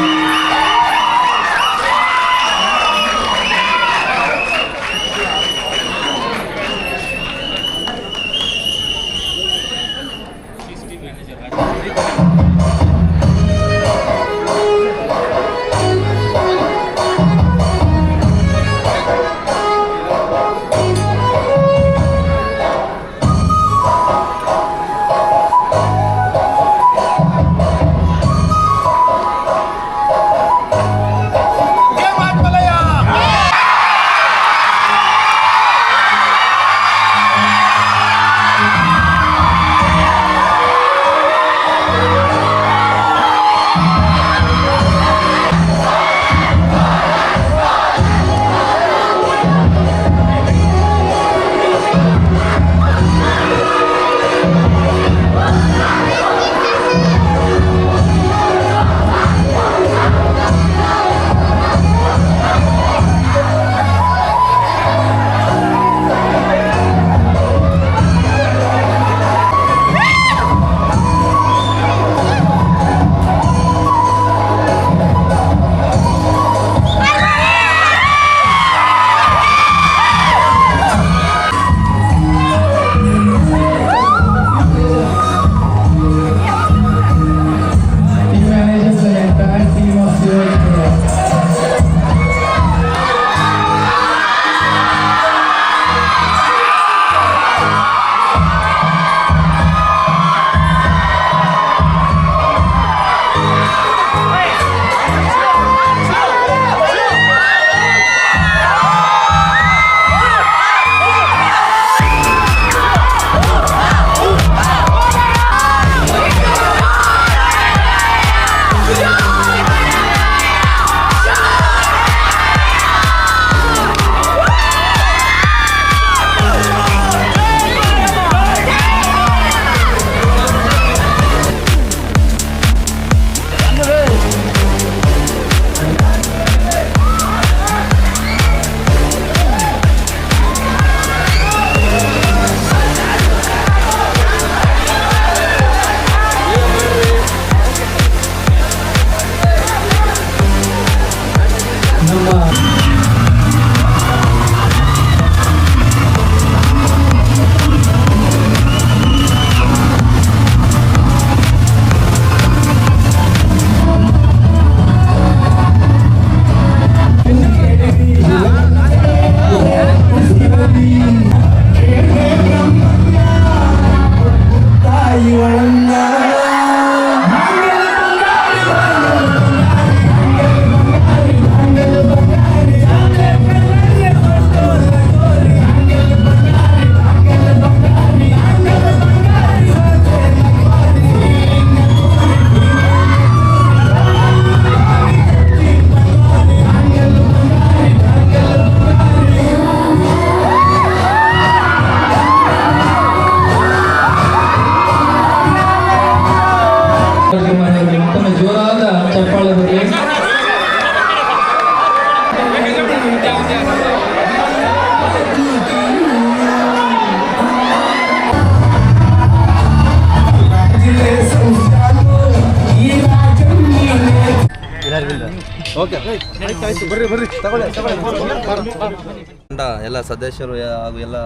ತಂಡ ಎಲ್ಲ ಸದಸ್ಯರು ಹಾಗೂ ಎಲ್ಲ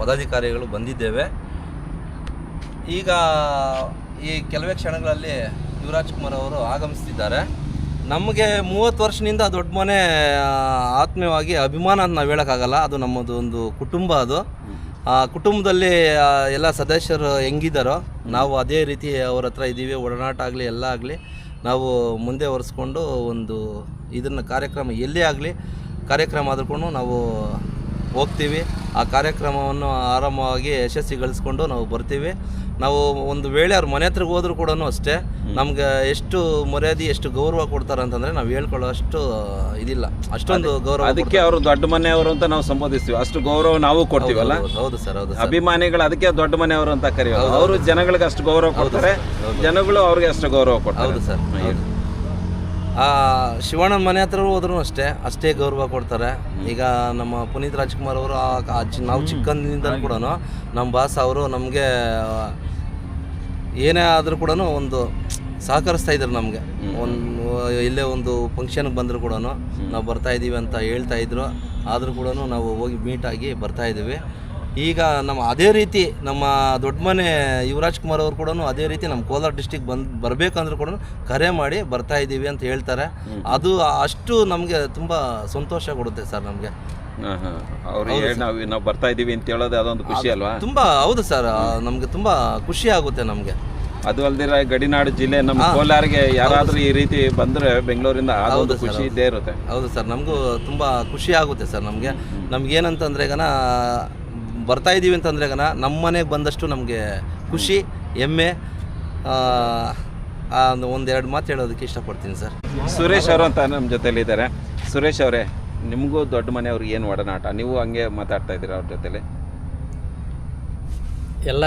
ಪದಾಧಿಕಾರಿಗಳು ಬಂದಿದ್ದೇವೆ. ಈಗ ಈ ಕೆಲವೇ ಕ್ಷಣಗಳಲ್ಲಿ ಯುವರಾಜ್ ಕುಮಾರ್ ಅವರು ಆಗಮಿಸ್ತಿದ್ದಾರೆ. ನಮಗೆ 30 ವರ್ಷದಿಂದ ದೊಡ್ಡ ಮನೆ ಆತ್ಮೀಯವಾಗಿ ಅಭಿಮಾನ ಅಂತ ನಾವು ಹೇಳೋಕ್ಕಾಗಲ್ಲ. ಅದು ನಮ್ಮದು ಒಂದು ಕುಟುಂಬ. ಅದು ಆ ಕುಟುಂಬದಲ್ಲಿ ಎಲ್ಲ ಸದಸ್ಯರು ಹೆಂಗಿದ್ದಾರೋ ನಾವು ಅದೇ ರೀತಿ ಅವ್ರ ಹತ್ರ ಇದ್ದೀವಿ. ಒಡನಾಟ ಆಗಲಿ ಎಲ್ಲ ಆಗಲಿ ನಾವು ಮುಂದೆ ಒರೆಸ್ಕೊಂಡು ಒಂದು ಇದನ್ನು ಕಾರ್ಯಕ್ರಮ ಎಲ್ಲೇ ಆಗಲಿ ಕಾರ್ಯಕ್ರಮ ಆದ್ರೂ ನಾವು ಹೋಗ್ತೀವಿ. ಆ ಕಾರ್ಯಕ್ರಮವನ್ನು ಆರಾಮವಾಗಿ ಯಶಸ್ವಿಗೊಳಿಸ್ಕೊಂಡು ನಾವು ಬರ್ತೀವಿ. ನಾವು ಒಂದು ವೇಳೆ ಅವ್ರ ಮನೆ ಹತ್ರಕ್ಕೆ ಹೋದ್ರೂ ಕೂಡ ಅಷ್ಟೇ ನಮ್ಗೆ ಎಷ್ಟು ಮರ್ಯಾದೆ ಎಷ್ಟು ಗೌರವ ಕೊಡ್ತಾರೆ ಅಂತಂದರೆ ನಾವು ಹೇಳ್ಕೊಳ್ಳೋ ಅಷ್ಟು ಇದಿಲ್ಲ. ಅಷ್ಟೊಂದು ಗೌರವ. ಅದಕ್ಕೆ ಅವರು ದೊಡ್ಡ ಮನೆಯವರು ಅಂತ ನಾವು ಸಂಬೋಧಿಸ್ತೀವಿ. ಅಷ್ಟು ಗೌರವ ನಾವು ಕೊಡ್ತೀವಲ್ಲ. ಹೌದು ಸರ್, ಹೌದು. ಅಭಿಮಾನಿಗಳು ಅದಕ್ಕೆ ದೊಡ್ಡ ಮನೆಯವರು ಅಂತ ಕರೆಯೋದು. ಅವರು ಜನಗಳಿಗೆ ಅಷ್ಟು ಗೌರವ ಕೊಡ್ತಾರೆ, ಜನಗಳು ಅವ್ರಿಗೆ ಅಷ್ಟು ಗೌರವ ಕೊಡ್ತಾರೆ. ಹೌದು ಸರ್. ಶಿವಣ್ಣನ ಮನೆ ಹತ್ರ ಹೋದ್ರೂ ಅಷ್ಟೇ ಗೌರವ ಕೊಡ್ತಾರೆ. ಈಗ ನಮ್ಮ ಪುನೀತ್ ರಾಜ್ಕುಮಾರ್ ಅವರು ನಾವು ಚಿಕ್ಕಂದಿನಿಂದ ಕೂಡ ನಮ್ಮ ಬಾಸ್ ಅವರು ನಮಗೆ ಏನೇ ಆದರೂ ಕೂಡ ಒಂದು ಸಹಕರಿಸ್ತಾ ಇದ್ರು. ನಮಗೆ ಎಲ್ಲೇ ಒಂದು ಫಂಕ್ಷನ್ಗೆ ಬಂದರೂ ಕೂಡ ನಾವು ಬರ್ತಾಯಿದ್ದೀವಿ ಅಂತ ಹೇಳ್ತಾಯಿದ್ರು. ಆದರೂ ಕೂಡ ನಾವು ಹೋಗಿ ಮೀಟಾಗಿ ಬರ್ತಾಯಿದ್ದೀವಿ. ಈಗ ನಮ್ಮ ಅದೇ ರೀತಿ ನಮ್ಮ ದೊಡ್ಡ ಮನೆ ಯುವರಾಜ್ ಕುಮಾರ್ ಅವರು ಕೂಡ ಅದೇ ರೀತಿ ನಮ್ಮ ಕೋಲಾರ ಡಿಸ್ಟಿಕ್ ಬರಬೇಕಂದ್ರೂ ಕೂಡ ಕರೆ ಮಾಡಿ ಬರ್ತಾಯಿದ್ದೀವಿ ಅಂತ ಹೇಳ್ತಾರೆ. ಅದು ಅಷ್ಟು ನಮಗೆ ತುಂಬ ಸಂತೋಷ ಕೊಡುತ್ತೆ ಸರ್ ನಮಗೆ. ಅವ್ರಿಗೆ ನಾವು ಬರ್ತಾ ಇದ್ದೀವಿ ಅಂತ ಹೇಳೋದು ಅದೊಂದು ಖುಷಿ ಅಲ್ವಾ? ತುಂಬ ಹೌದು ಸರ್, ನಮಗೆ ತುಂಬ ಖುಷಿ ಆಗುತ್ತೆ ನಮಗೆ. ಅದು ಅಲ್ದಿರ ಗಡಿನಾಡು ಜಿಲ್ಲೆ ನಮ್ಮ ಕೋಲಾರಿಗೆ ಯಾರಾದರೂ ಈ ರೀತಿ ಬಂದರೆ ಬೆಂಗಳೂರಿಂದ ಅದೊಂದು ಖುಷಿ ಇದ್ದೇ ಇರುತ್ತೆ. ಹೌದು ಸರ್, ನಮಗೂ ತುಂಬ ಖುಷಿ ಆಗುತ್ತೆ ಸರ್. ನಮಗೇನಂತಂದ್ರೆ ಈಗ ಬರ್ತಾಯಿದ್ದೀವಿ ಅಂತಂದ್ರೆ ನಮ್ಮ ಮನೆಗೆ ಬಂದಷ್ಟು ನಮಗೆ ಖುಷಿ ಹೆಮ್ಮೆ. ಒಂದೆರಡು ಮಾತು ಹೇಳೋದಕ್ಕೆ ಇಷ್ಟಪಡ್ತೀನಿ ಸರ್. ಸುರೇಶ್ ಅವರು ಅಂತ ನಮ್ಮ ಜೊತೆಲಿದ್ದಾರೆ. ಸುರೇಶ್ ಅವರೇ, ನಿಮಗೂ ದೊಡ್ಡ ಮನೆಯವ್ರಿಗೆ ಏನು ಒಡನಾಟ? ನೀವು ಹಂಗೆ ಮಾತಾಡ್ತಾ ಇದ್ದೀರಾ ಅವ್ರ ಜೊತೆಲಿ? ಎಲ್ಲ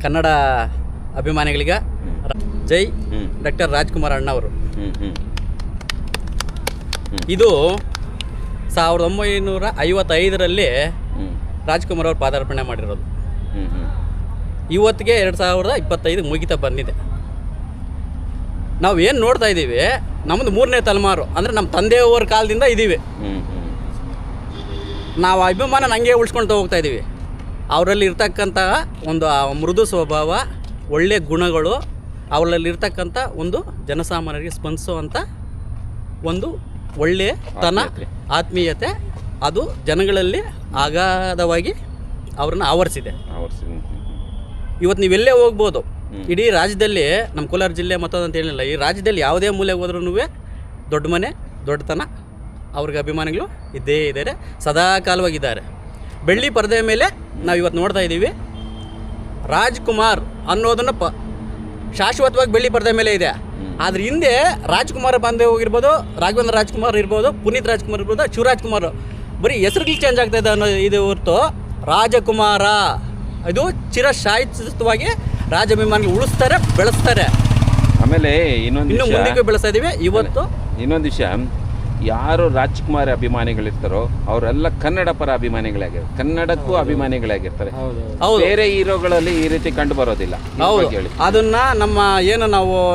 ಕನ್ನಡ ಅಭಿಮಾನಿಗಳಿಗೆ ಜೈ ಡಾಕ್ಟರ್ ರಾಜ್ಕುಮಾರ್ ಅಣ್ಣವರು. ಇದು 1955ರಲ್ಲಿ ರಾಜ್ಕುಮಾರ್ ಅವರು ಪಾದಾರ್ಪಣೆ ಮಾಡಿರೋದು. ಇವತ್ತಿಗೆ 2025 ಮುಗಿತಾ ಬಂದಿದೆ. ನಾವು ಏನು ನೋಡ್ತಾ ಇದ್ದೀವಿ, ನಮ್ಮದು 3ನೇ ತಲೆಮಾರು ಅಂದರೆ ನಮ್ಮ ತಂದೆಯವರ ಕಾಲದಿಂದ ಇದ್ದೀವಿ. ನಾವು ಅಭಿಮಾನ ಹಂಗೆ ಉಳಿಸ್ಕೊಳ್ತಾ ಹೋಗ್ತಾ ಇದ್ದೀವಿ. ಅವರಲ್ಲಿ ಇರ್ತಕ್ಕಂಥ ಒಂದು ಮೃದು ಸ್ವಭಾವ, ಒಳ್ಳೆಯ ಗುಣಗಳು, ಅವರಲ್ಲಿರ್ತಕ್ಕಂಥ ಒಂದು ಜನಸಾಮಾನ್ಯರಿಗೆ ಸ್ಪಂದಿಸುವಂಥ ಒಂದು ಒಳ್ಳೆಯತನ, ಆತ್ಮೀಯತೆ, ಅದು ಜನಗಳಲ್ಲಿ ಅಗಾಧವಾಗಿ ಅವ್ರನ್ನ ಆವರಿಸಿದೆ. ಇವತ್ತು ನೀವೆಲ್ಲೇ ಹೋಗ್ಬೋದು, ಇಡೀ ರಾಜ್ಯದಲ್ಲಿ ನಮ್ಮ ಕೋಲಾರ ಜಿಲ್ಲೆ ಮತ್ತೊಂದು ಅಂತ ಹೇಳಿಲ್ಲ, ಈ ರಾಜ್ಯದಲ್ಲಿ ಯಾವುದೇ ಮೂಲೆಗೆ ಹೋದ್ರೂ ದೊಡ್ಡ ಮನೆ ದೊಡ್ಡತನ ಅವ್ರಿಗೆ ಅಭಿಮಾನಿಗಳು ಇದ್ದೇ ಇದ್ದಾರೆ, ಸದಾ ಕಾಲವಾಗಿದ್ದಾರೆ. ಬೆಳ್ಳಿ ಪರದೆ ಮೇಲೆ ನಾವು ಇವತ್ತು ನೋಡ್ತಾ ಇದ್ದೀವಿ. ರಾಜ್ಕುಮಾರ್ ಅನ್ನೋದನ್ನು ಶಾಶ್ವತವಾಗಿ ಬೆಳ್ಳಿ ಪರದೆ ಮೇಲೆ ಇದೆ. ಆದ್ರೆ ಹಿಂದೆ ರಾಜ್ಕುಮಾರ್ ಬಂದೇ ಹೋಗಿರ್ಬೋದು, ರಾಘವೇಂದ್ರ ರಾಜ್ಕುಮಾರ್ ಇರ್ಬೋದು, ಪುನೀತ್ ರಾಜ್ಕುಮಾರ್ ಇರ್ಬೋದು, ಶಿವರಾಜ್ ಕುಮಾರ್, ಬರೀ ಹೆಸರುಗಳು ಚೇಂಜ್ ಆಗ್ತಾ ಇದೆ ಅನ್ನೋ ಇದು ಹೊರತು ರಾಜಕುಮಾರ ಇದು ಚಿರಶಾಶ್ವತವಾಗಿ ರಾಜಾಭಿಮಾನಿಗಳು ಉಳಿಸ್ತಾರೆ, ಬೆಳೆಸ್ತಾರೆ. ಆಮೇಲೆ ಇನ್ನು ಮುಂದಕ್ಕೆ ಬೆಳೆಸ್ತಾ ಇದ್ದೀವಿ. ಇವತ್ತು ಇನ್ನೊಂದು ವಿಷಯ, ಯಾರು ರಾಜ್ಕುಮಾರ್ ಅಭಿಮಾನಿಗಳಿರ್ತಾರೋ ಅವರೆಲ್ಲ ಕನ್ನಡ ಪರ ಅಭಿಮಾನಿಗಳಾಗಿರ್ತಾರೆ, ಕನ್ನಡಕ್ಕೂ ಅಭಿಮಾನಿಗಳಾಗಿರ್ತಾರೆ. ಬೇರೆ ಹೀರೋಗಳಲ್ಲಿ ಈ ರೀತಿ ಕಂಡು ಬರೋದಿಲ್ಲ. ಹೌದು, ಅದನ್ನ ನಮ್ಮ ಏನು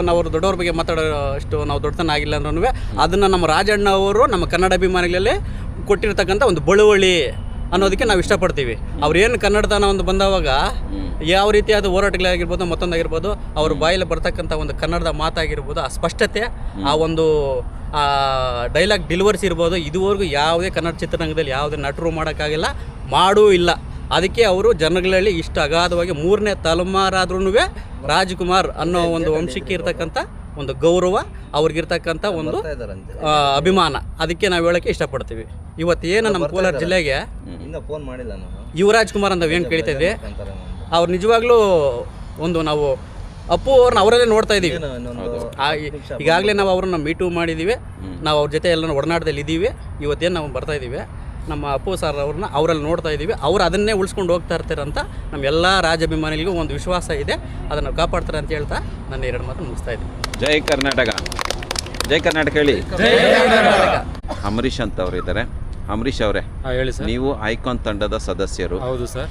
ನಾವು ದೊಡ್ಡವ್ರ ಬಗ್ಗೆ ಮಾತಾಡೋ ಅಷ್ಟು ನಾವು ದೊಡ್ಡತನ ಆಗಿಲ್ಲ ಅಂದ್ರೂ ಅದನ್ನ ನಮ್ಮ ರಾಜಣ್ಣ ಅವರು ನಮ್ಮ ಕನ್ನಡ ಅಭಿಮಾನಿಗಳಲ್ಲಿ ಕೊಟ್ಟಿರ್ತಕ್ಕಂಥ ಒಂದು ಬಳುವಳಿ ಅನ್ನೋದಕ್ಕೆ ನಾವು ಇಷ್ಟಪಡ್ತೀವಿ. ಅವ್ರೇನು ಕನ್ನಡತನ ಒಂದು ಬಂದವಾಗ ಯಾವ ರೀತಿಯಾದ ಹೋರಾಟಗಳಾಗಿರ್ಬೋದು, ಮತ್ತೊಂದಾಗಿರ್ಬೋದು, ಅವ್ರ ಬಾಯಲ್ಲಿ ಬರ್ತಕ್ಕಂಥ ಒಂದು ಕನ್ನಡದ ಮಾತಾಗಿರ್ಬೋದು, ಆ ಸ್ಪಷ್ಟತೆ, ಆ ಒಂದು ಡೈಲಾಗ್ ಡೆಲಿವರ್ಸ್ ಇರ್ಬೋದು, ಇದುವರೆಗೂ ಯಾವುದೇ ಕನ್ನಡ ಚಿತ್ರರಂಗದಲ್ಲಿ ಯಾವುದೇ ನಟರು ಮಾಡೋಕ್ಕಾಗಿಲ್ಲ, ಮಾಡೂ ಇಲ್ಲ. ಅದಕ್ಕೆ ಅವರು ಜನಗಳಲ್ಲಿ ಇಷ್ಟು ಅಗಾಧವಾಗಿ 3ನೇ ತಲೆಮಾರಾದ್ರೂ ರಾಜ್ಕುಮಾರ್ ಅನ್ನೋ ಒಂದು ವಂಶಕ್ಕೆ ಇರ್ತಕ್ಕಂಥ ಒಂದು ಗೌರವ, ಅವ್ರಿಗಿರ್ತಕ್ಕಂಥ ಒಂದು ಅಭಿಮಾನ, ಅದಕ್ಕೆ ನಾವು ಹೇಳೋಕ್ಕೆ ಇಷ್ಟಪಡ್ತೀವಿ. ಇವತ್ತು ಏನು ನಮ್ಮ ಕೋಲಾರ ಜಿಲ್ಲೆಗೆ ಯುವರಾಜ್ ಕುಮಾರ್ ಅಂತ ಏನು ಕೇಳ್ತಾ ಇದ್ವಿ, ಅವ್ರು ನಿಜವಾಗ್ಲೂ ಒಂದು ನಾವು ಅಪ್ಪು ಅವ್ರನ್ನ ಅವರಲ್ಲೇ ನೋಡ್ತಾ ಇದ್ದೀವಿ. ಈಗಾಗಲೇ ನಾವು ಅವ್ರನ್ನ ಮೀಟು ಮಾಡಿದ್ದೀವಿ, ನಾವು ಅವ್ರ ಜೊತೆ ಎಲ್ಲ ಒಡನಾಟದಲ್ಲಿ ಇದ್ದೀವಿ. ಇವತ್ತೇನು ನಾವು ಬರ್ತಾ ಇದ್ದೀವಿ, ನಮ್ಮ ಅಪ್ಪು ಸರ್ ಅವ್ರನ್ನ ಅವರಲ್ಲಿ ನೋಡ್ತಾ ಇದ್ದೀವಿ. ಅವ್ರು ಅದನ್ನೇ ಉಳಿಸ್ಕೊಂಡು ಹೋಗ್ತಾ ಇರ್ತಾರೆ ಅಂತ ನಮ್ಮ ಎಲ್ಲ ರಾಜಾಭಿಮಾನಿಗಳಿಗೂ ಒಂದು ವಿಶ್ವಾಸ ಇದೆ. ಅದನ್ನು ಕಾಪಾಡ್ತಾರೆ ಅಂತ ಹೇಳ್ತಾ ನನ್ನ 2 ಮಾತು ಮುಗಿಸ್ತಾ ಇದ್ದೀನಿ. ಜೈ ಕರ್ನಾಟಕ, ಜೈ ಕರ್ನಾಟಕ ಹೇಳಿ. ಅಂಬರೀಷ್ ಅಂತ ಅವರು ಇದ್ದಾರೆ. ಅಂಬರೀಷ್ ಅವರೇ, ಹೇಳಿ ಸರ್. ನೀವು ಐಕಾನ್ ತಂಡದ ಸದಸ್ಯರು. ಹೌದು ಸರ್.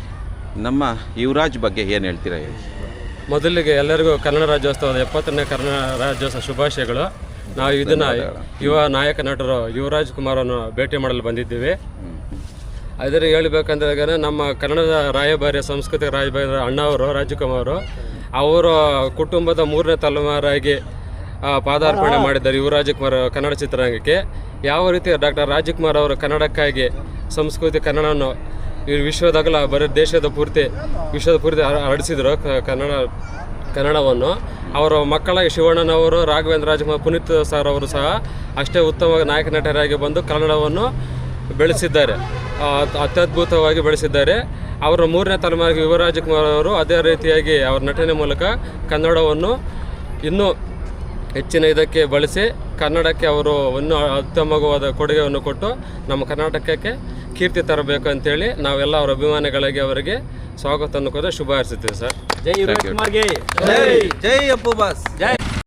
ನಮ್ಮ ಯುವರಾಜ್ ಬಗ್ಗೆ ಏನು ಹೇಳ್ತೀರಾ ಹೇಳಿ? ಮೊದಲಿಗೆ ಎಲ್ಲರಿಗೂ ಕನ್ನಡ ರಾಜ್ಯೋತ್ಸವದ 70ನೇ ಕನ್ನಡ ರಾಜ್ಯೋತ್ಸವ ಶುಭಾಶಯಗಳು. ನಾವು ಇದನ್ನು ಯುವ ನಾಯಕ ನಟರು ಯುವರಾಜ್ ಕುಮಾರನ್ನು ಭೇಟಿ ಮಾಡಲು ಬಂದಿದ್ದೀವಿ. ಅದರ ಹೇಳಬೇಕಂದ್ರೆ ನಮ್ಮ ಕನ್ನಡದ ರಾಯಭಾರಿ ಸಾಂಸ್ಕೃತಿಕ ರಾಯಭಾರಿ ಅಣ್ಣವರು ರಾಜಕುಮಾರ್ ಅವರ ಕುಟುಂಬದ 3ನೇ ತಲೆಮಾರಾಗಿ ಪಾದಾರ್ಪಣೆ ಮಾಡಿದ್ದಾರೆ ಯುವರಾಜ್ ಕುಮಾರ್ ಕನ್ನಡ ಚಿತ್ರರಂಗಕ್ಕೆ. ಯಾವ ರೀತಿ ಡಾಕ್ಟರ್ ರಾಜ್ಕುಮಾರ್ ಅವರು ಕನ್ನಡಕ್ಕಾಗಿ ಸಂಸ್ಕೃತಿ ಕನ್ನಡವನ್ನು ಈ ವಿಶ್ವದಾಗಲ ಬರೀ ವಿಶ್ವದ ಪೂರ್ತಿ ಹರಡಿಸಿದ್ರು ಕನ್ನಡವನ್ನು. ಅವರ ಮಕ್ಕಳಾಗಿ ಶಿವಣ್ಣನವರು, ರಾಘವೇಂದ್ರ ರಾಜ್ಕುಮಾರ್, ಪುನೀತ್ ಸರ್ ಅವರು ಸಹ ಅಷ್ಟೇ ಉತ್ತಮ ನಾಯಕ ನಟರಾಗಿ ಬಂದು ಕನ್ನಡವನ್ನು ಬೆಳೆಸಿದ್ದಾರೆ, ಅತ್ಯದ್ಭುತವಾಗಿ ಬೆಳೆಸಿದ್ದಾರೆ. ಅವರ 3ನೇ ತಲೆಮಾರಿಗೆ ಯುವರಾಜ್ ಕುಮಾರ್ ಅವರು ಅದೇ ರೀತಿಯಾಗಿ ಅವರ ನಟನೆ ಮೂಲಕ ಕನ್ನಡವನ್ನು ಇನ್ನೂ ಹೆಚ್ಚಿನ ಇದಕ್ಕೆ ಬಳಸಿ ಕನ್ನಡಕ್ಕೆ ಅವರು ಇನ್ನೂ ಉತ್ತಮವಾದ ಕೊಡುಗೆಯನ್ನು ಕೊಟ್ಟು ನಮ್ಮ ಕರ್ನಾಟಕಕ್ಕೆ ಕೀರ್ತಿ ತರಬೇಕು ಅಂತೇಳಿ ನಾವೆಲ್ಲ ಅವರ ಅಭಿಮಾನಿಗಳಿಗೆ ಅವರಿಗೆ ಸ್ವಾಗತವನ್ನು ಕೊಟ್ಟು ಶುಭ ಹಾರೈಸುತ್ತೇವೆ ಸರ್. ಜೈ ಯುವರಾಜ್ ಕುಮಾರ್ಗೆ ಜೈ ಅಪ್ಪು ಬಾಸ್. ಜೈ